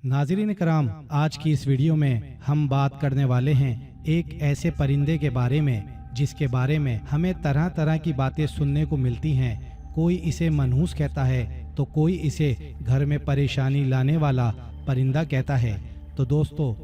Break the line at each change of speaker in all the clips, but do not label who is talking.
नाज़रीन कराम, आज की इस वीडियो में हम बात करने वाले हैं एक ऐसे परिंदे के बारे में जिसके बारे में हमें तरह तरह की बातें सुनने को मिलती हैं। कोई इसे मनहूस कहता है तो कोई इसे घर में परेशानी लाने वाला परिंदा कहता है। तो दोस्तों,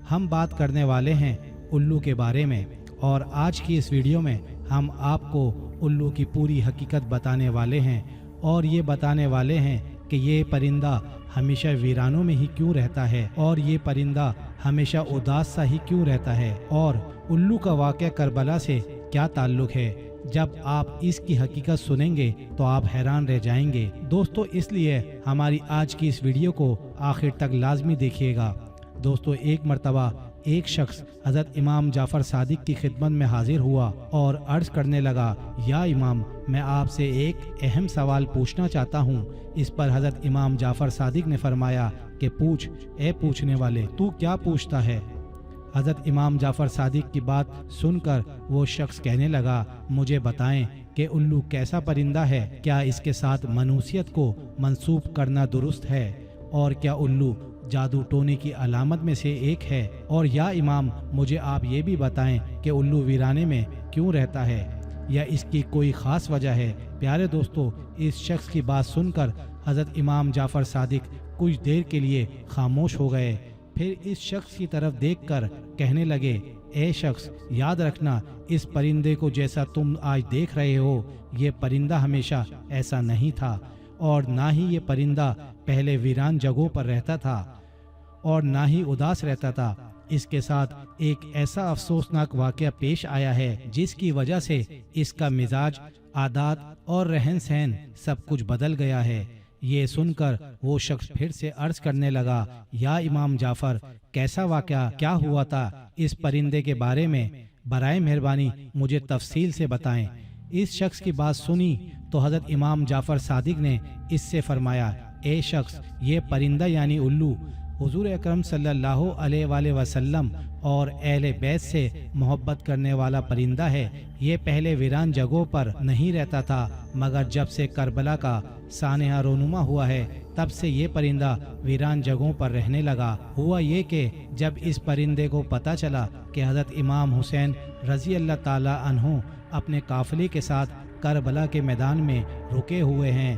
हम बात करने वाले हैं उल्लू के बारे में, और आज की इस वीडियो में हम आपको उल्लू की पूरी हकीकत बताने वाले हैं और ये बताने वाले हैं कि ये परिंदा हमेशा वीरानों में ही क्यों रहता है और ये परिंदा हमेशा उदास सा ही क्यों रहता है, और उल्लू का वाक़या करबला से क्या ताल्लुक है। जब आप इसकी हकीकत सुनेंगे तो आप हैरान रह जाएंगे। दोस्तों, इसलिए हमारी आज की इस वीडियो को आखिर तक लाजमी देखिएगा। दोस्तों, एक मर्तबा एक शख्स हज़रत इमाम जाफ़र सादिक की खिदमत में हाजिर हुआ और अर्ज़ करने लगा, या इमाम, मैं आपसे एक अहम सवाल पूछना चाहता हूँ। इस पर हज़रत इमाम जाफ़र सादिक ने फरमाया कि पूछ ए पूछने वाले, तू क्या पूछता है। हज़रत इमाम जाफ़र सादिक की बात सुनकर वो शख्स कहने लगा, मुझे बताएं कि उल्लू कैसा परिंदा है, क्या इसके साथ मनूसियत को मंसूब करना दुरुस्त है, और क्या उल्लू जादू टोने की अलामत में से एक है, और या इमाम, मुझे आप ये भी बताएं कि उल्लू वीराने में क्यों रहता है, या इसकी कोई ख़ास वजह है। प्यारे दोस्तों, इस शख्स की बात सुनकर हज़रत इमाम जाफ़र सादिक कुछ देर के लिए खामोश हो गए। फिर इस शख्स की तरफ देखकर कहने लगे, ए शख्स, याद रखना, इस परिंदे को जैसा तुम आज देख रहे हो, ये परिंदा हमेशा ऐसा नहीं था, और ना ही ये परिंदा पहले वीरान जगहों पर रहता था और ना ही उदास रहता था। इसके साथ एक ऐसा अफसोसनाक वाक़या पेश आया है जिसकी वजह से इसका मिजाज, आदात और रहन सहन सब कुछ बदल गया है। ये सुनकर वो शख्स फिर से अर्ज करने लगा, या इमाम जाफ़र, कैसा वाक़या, क्या हुआ था इस परिंदे के बारे में, बराए मेहरबानी मुझे तफसील से बताएं। इस शख्स की बात सुनी तो हज़रत इमाम जाफ़र सादिक ने इससे फरमाया, ए शख्स, ये परिंदा यानी उल्लू हुजूर अकरम सल्लल्लाहु अलैहि वसल्लम और अहले बैत से मोहब्बत करने वाला परिंदा है। ये पहले वीरान जगहों पर नहीं रहता था, मगर जब से करबला का सानहा रोनुमा हुआ है तब से ये परिंदा वीरान जगहों पर रहने लगा। हुआ ये कि जब इस परिंदे को पता चला कि हज़रत इमाम हुसैन रज़ी अल्लाह ताला अन्हु अपने काफ़िले के साथ करबला के मैदान में रुके हुए हैं,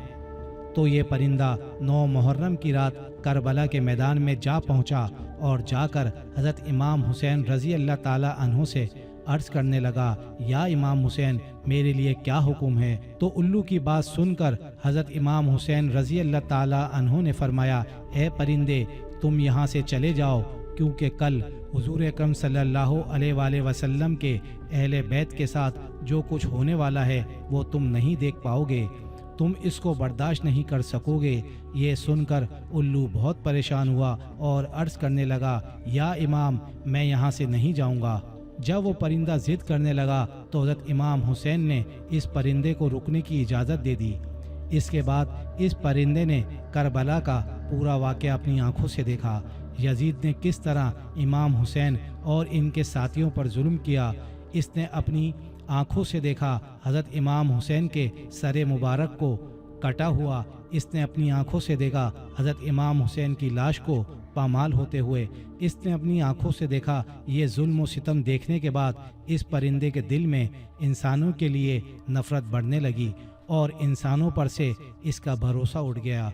तो ये परिंदा 9 मुहर्रम की रात करबला के मैदान में जा पहुंचा और जाकर हज़रत इमाम हुसैन रज़ी अल्लाह ताला अन्हु से अर्ज़ करने लगा, या इमाम हुसैन, मेरे लिए क्या हुक्म है। तो उल्लू की बात सुनकर हज़रत इमाम हुसैन रज़ी अल्लाह ताला अन्हु ने फरमाया, ए परिंदे, तुम यहाँ से चले जाओ, क्योंकि कल हुजूर अकरम सल्लल्लाहु अलैहि वसल्लम के अहले बैत के साथ जो कुछ होने वाला है वो तुम नहीं देख पाओगे, तुम इसको बर्दाश्त नहीं कर सकोगे। ये सुनकर उल्लू बहुत परेशान हुआ और अर्ज़ करने लगा, या इमाम, मैं यहाँ से नहीं जाऊँगा। जब वो परिंदा ज़िद करने लगा तो हज़रत इमाम हुसैन ने इस परिंदे को रुकने की इजाज़त दे दी। इसके बाद इस परिंदे ने करबला का पूरा वाक़या अपनी आंखों से देखा। यजीद ने किस तरह इमाम हुसैन और इनके साथियों पर जुल्म किया, इसने अपनी आंखों से देखा। हज़रत इमाम हुसैन के सरे मुबारक को कटा हुआ इसने अपनी आंखों से देखा। हज़रत इमाम हुसैन की लाश को पामाल होते हुए इसने अपनी आंखों से देखा। ये जुल्म व सितम देखने के बाद इस परिंदे के दिल में इंसानों के लिए नफ़रत बढ़ने लगी और इंसानों पर से इसका भरोसा उठ गया।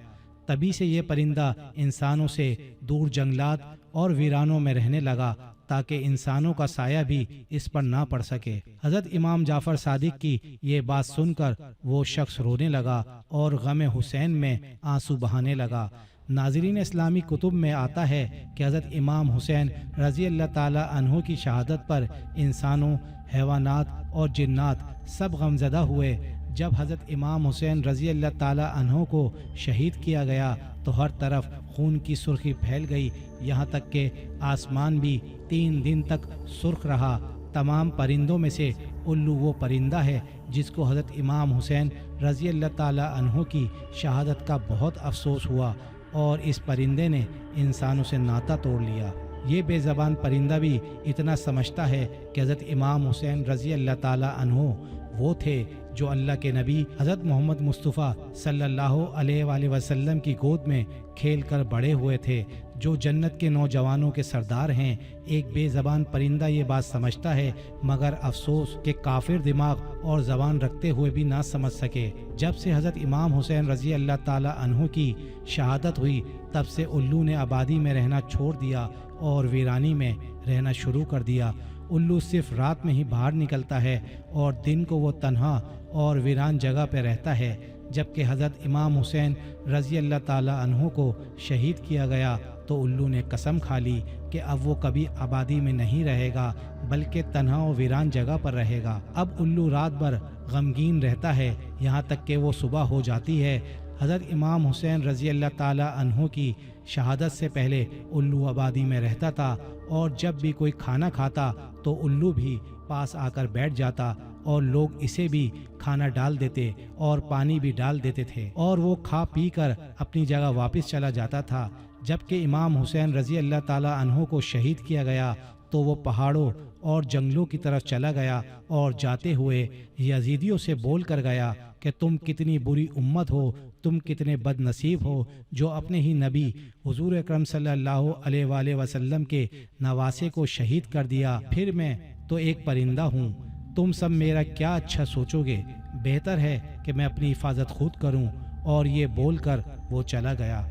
तभी से ये परिंदा इंसानों से दूर जंगलात और वीरानों में रहने लगा, ताकि इंसानों का साया भी इस पर ना पड़ सके। हज़रत इमाम जाफ़र सादिक की ये बात सुनकर वो शख्स रोने लगा और गम हुसैन में आंसू बहाने लगा। नाज़रीन, इस्लामी कुतुब में आता है कि हज़रत इमाम हुसैन रज़ी अल्लाह ताला अन्हु की शहादत पर इंसानों, हैवानात और जिन्नात सब गमज़दा हुए। जब हज़रत इमाम हुसैन रज़ी अल्लाह ताला अन्हु को शहीद किया गया तो हर तरफ खून की सुर्खी फैल गई, यहाँ तक कि आसमान भी 3 दिन तक सुर्ख रहा। तमाम परिंदों में से उल्लू वो परिंदा है जिसको हज़रत इमाम हुसैन रज़ी अल्लाह ताला अन्हु की शहादत का बहुत अफसोस हुआ, और इस परिंदे ने इंसानों से नाता तोड़ लिया। ये बेज़बान परिंदा भी इतना समझता है कि हज़रत इमाम हुसैन रज़ी अल्लाह ताला अन्हु वो थे जो अल्लाह के नबी हज़रत मोहम्मद मुस्तफ़ा सल्लल्लाहु अलैहि वसल्लम की गोद में खेल कर बड़े हुए थे, جو جنت کے نوجوانوں کے سردار ہیں۔ ایک بے زبان پرندہ یہ بات سمجھتا ہے، مگر افسوس کہ کافر دماغ اور زبان رکھتے ہوئے بھی نہ سمجھ سکے۔ جب سے حضرت امام حسین رضی اللہ تعالی عنہ کی شہادت ہوئی، تب سے الو نے آبادی میں رہنا چھوڑ دیا اور ویرانی میں رہنا شروع کر دیا۔ الو صرف رات میں ہی باہر نکلتا ہے اور دن کو وہ تنہا اور ویران جگہ پہ رہتا ہے۔ جبکہ حضرت امام حسین رضی اللہ تعالی عنہ کو شہید کیا گیا تو الو نے قسم کھا لی کہ اب وہ کبھی آبادی میں نہیں رہے گا بلکہ تنہا و ویران جگہ پر رہے گا۔ اب الو رات بھر غمگین رہتا ہے، یہاں تک کہ وہ صبح ہو جاتی ہے۔ حضرت امام حسین رضی اللہ تعالی عنہ کی شہادت سے پہلے الو آبادی میں رہتا تھا، اور جب بھی کوئی کھانا کھاتا تو الو بھی پاس آ کر بیٹھ جاتا اور لوگ اسے بھی کھانا ڈال دیتے اور پانی بھی ڈال دیتے تھے، اور وہ کھا پی کر اپنی جگہ واپس چلا جاتا تھا۔ جبکہ امام حسین رضی اللہ تعالی عنہ کو شہید کیا گیا تو وہ پہاڑوں اور جنگلوں کی طرف چلا گیا اور جاتے ہوئے یزیدیوں سے بول کر گیا کہ تم کتنی بری امت ہو، تم کتنے بد نصیب ہو جو اپنے ہی نبی حضور اکرم صلی اللہ علیہ وآلہ وسلم کے نواسے کو شہید کر دیا۔ پھر میں تو ایک پرندہ ہوں، تم سب میرا کیا اچھا سوچو گے؟ بہتر ہے کہ میں اپنی حفاظت خود کروں۔ اور یہ بول کر وہ چلا گیا۔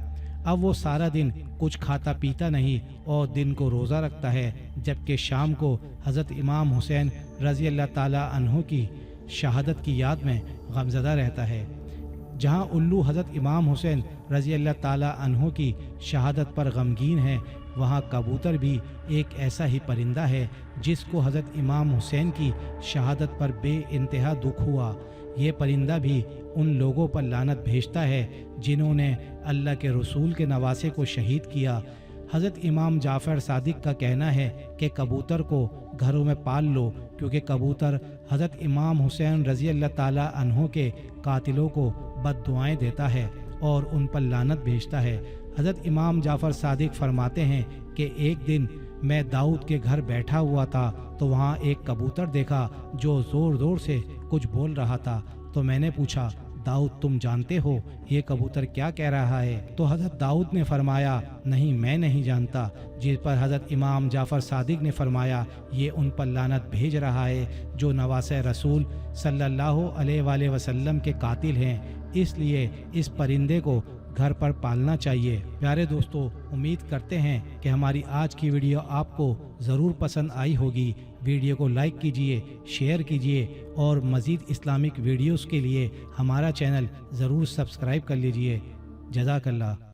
اب وہ سارا دن کچھ کھاتا پیتا نہیں اور دن کو روزہ رکھتا ہے، جبکہ شام کو حضرت امام حسین رضی اللہ تعالی عنہ کی شہادت کی یاد میں غمزدہ رہتا ہے۔ جہاں الو حضرت امام حسین رضی اللہ تعالی عنہ کی شہادت پر غمگین ہے، وہاں کبوتر بھی ایک ایسا ہی پرندہ ہے جس کو حضرت امام حسین کی شہادت پر بے انتہا دکھ ہوا۔ یہ پرندہ بھی ان لوگوں پر لعنت بھیجتا ہے جنہوں نے اللہ کے رسول کے نواسے کو شہید کیا۔ حضرت امام جعفر صادق کا کہنا ہے کہ کبوتر کو گھروں میں پال لو، کیونکہ کبوتر حضرت امام حسین رضی اللہ تعالی عنہ کے قاتلوں کو بد دعائیں دیتا ہے اور ان پر لعنت بھیجتا ہے۔ حضرت امام جعفر صادق فرماتے ہیں کہ ایک دن میں داؤد کے گھر بیٹھا ہوا تھا تو وہاں ایک کبوتر دیکھا جو زور زور سے کچھ بول رہا تھا، تو میں نے پوچھا داؤد تم جانتے ہو یہ کبوتر کیا کہہ رہا ہے؟ تو حضرت داؤد نے فرمایا نہیں میں نہیں جانتا، جس پر حضرت امام جعفر صادق نے فرمایا یہ ان پر لعنت بھیج رہا ہے جو نواسے رسول صلی اللہ علیہ وآلہ وسلم کے قاتل ہیں، اس لیے اس پرندے کو گھر پر پالنا چاہیے۔ پیارے دوستو، امید کرتے ہیں کہ ہماری آج کی ویڈیو آپ کو ضرور پسند آئی ہوگی۔ ویڈیو کو لائک کیجئے، شیئر کیجئے اور مزید اسلامک ویڈیوز کے لیے ہمارا چینل ضرور سبسکرائب کر لیجئے۔ جزاک اللہ۔